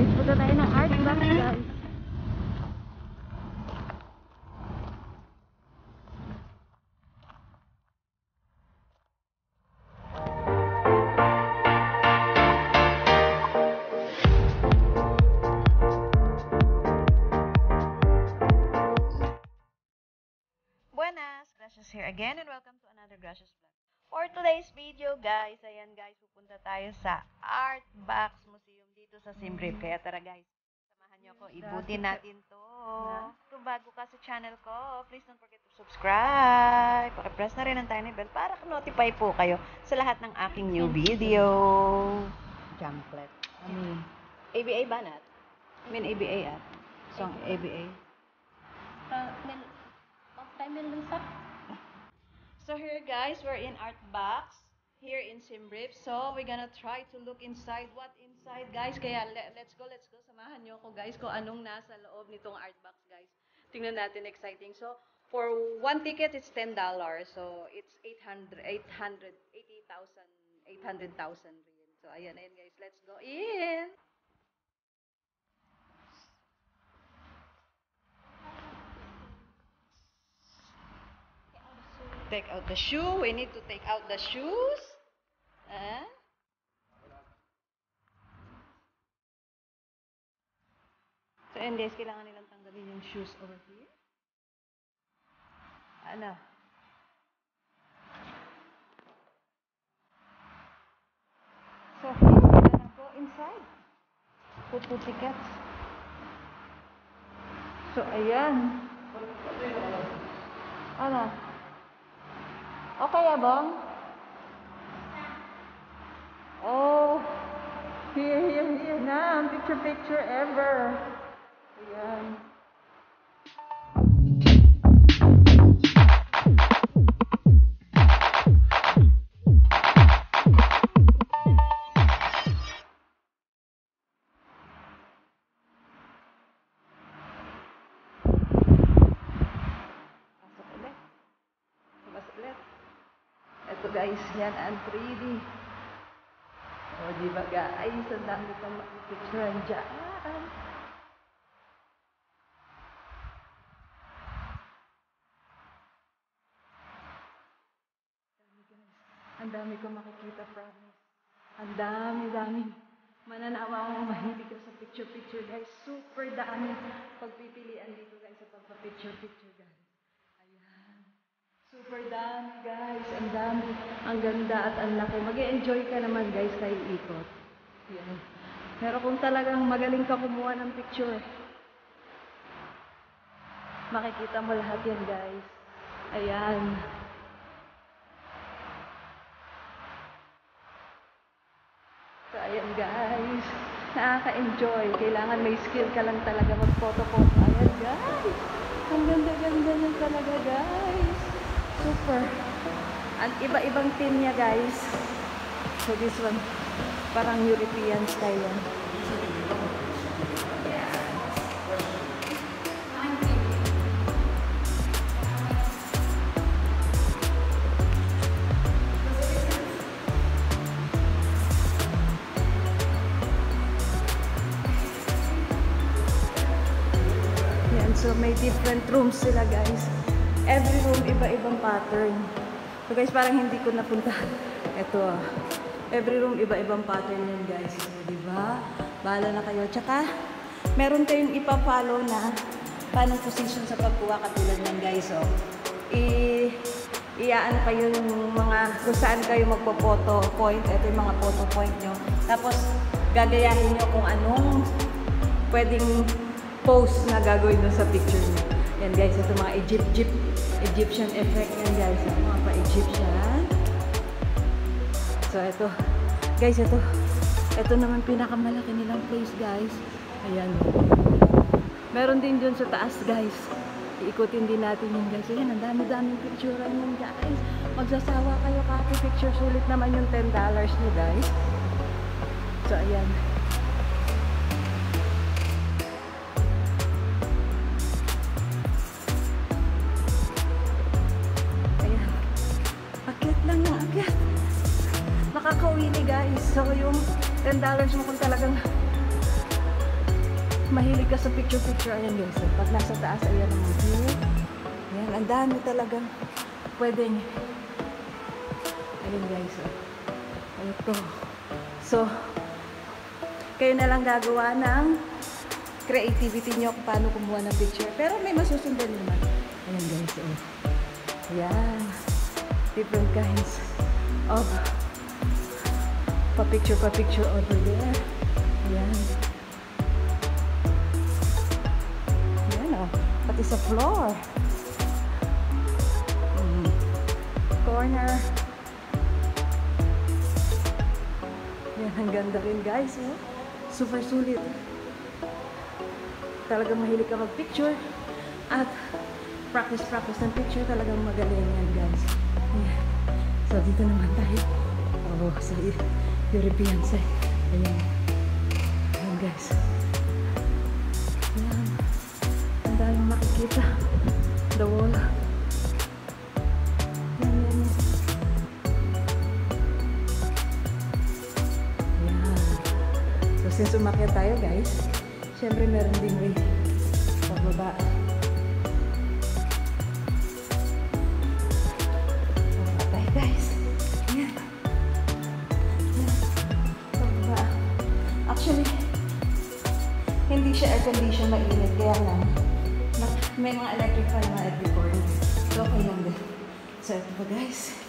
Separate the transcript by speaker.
Speaker 1: guys, punta tayo ng art box guys.
Speaker 2: Buenas, Gracias here again and welcome to another Gracias vlog. For today's video guys, ayan guys, pupunta tayo sa Art Box Museum dito sa Siem Reap. Kaya tara guys, samahan nyo ako, ibutin natin to. Kung bago ka sa channel ko, please don't forget to subscribe. Pakipress na rin ang tiny bell para notify po kayo sa lahat ng aking new video.
Speaker 1: Jumplet. ABA ba nat? ABA at? Song ABA.
Speaker 2: So here guys, we're in Art Box here in Siem Reap. So we're gonna try to look inside. What inside guys? Kaya let's go. Samahan nyo ako guys kung anong nasa loob nitong Art Box guys. Tingnan natin, exciting. So for one ticket it's $10. So it's 800,000 rin. So ayan guys, let's go in. Take out the shoe. We need to take out the shoes. So, and guys, kailangan nilang tanggalin yung shoes over here. Ano? So, we're gonna go inside. Put the tickets. So, ayan. Ano? Okay, abang? Oh, here na. Picture ever. Ayan. Pasok ulit. Ito guys, yan ang 3D. O, diba guys? Ang dami pang makipicturean dyan. Ang dami ko makikita, promise. Ang dami. Mananawa akong mahilig ka sa picture guys. Super dami pagpipilian dito guys sa pagpa-picture guys. Ayan. Super dami guys. Ang dami. Ang ganda at ang laki. Mag-e-enjoy ka naman guys kayo ikot. Ayan. Pero kung talagang magaling ka kumuha ng picture, makikita mo lahat yan guys. Ayan. So, ayan guys, nakaka-enjoy. Kailangan may skill ka lang talaga mag-photo. Ayan guys, ang ganda niyan talaga guys. Super. Ang iba-ibang team niya guys. So this one, parang European style yan. So, may different rooms sila, guys. Every room, iba-ibang pattern. So, guys, parang hindi ko napuntahan. Ito, every room, iba-ibang pattern yan, guys. So, diba? Bahala na kayo. Tsaka, meron kayong ipa-follow na paano position sa pagkuha katulad ng guys. So, iaan kayo yung mga, kung saan kayo magpo-photo point. Ito yung mga photo point nyo. Tapos, gagayahin nyo kung anong pwedeng pose na gagawin doon sa picture niyo. Yan guys, ito mga Egyptian effect yan guys. Mga pa-Egyptian. So ito, guys, ito naman pinakamalaki nilang place guys. Ayan. Meron din dun sa taas guys. Iikutin din natin yung guys. Ayan, ang dami-daming picturean yun guys. Magsasawa kayo copy picture. Sulit naman yung $10 nyo guys. So ayan. Nakakauwi ni guys. So yung $10 mo kung talagang mahilig ka sa picture-picture, ayan guys. So, pag nasa taas, ayan ang view. Ayan, ang dami talagang pwedeng. Ayan guys. Ito. So, kayo na lang gagawa ng creativity nyo kung paano kumuha ng picture. Pero may masusundan naman. Ayan guys. Ayan. Different kinds of pa-picture over there. Ayan. Ayan o. Pati sa floor. Corner. Ayan, ang ganda rin guys. Super sulit. Talagang mahilig ka mag-picture at practice ng picture. Talagang magaling yan guys. Ayan. So dito naman tayo. Oh, sa European side. Ayan. Ayan guys. Ayan. Ang daming makikita. The wall. Ayan. Ayan. So since umakyat tayo guys, syempre meron din way pababa. Pababa tayo guys. Ayan. Pababa. Actually, hindi siya air condition, mainit. Kaya lang, may mga electric fan na every corner. So, okay lang din. So, ito pa guys.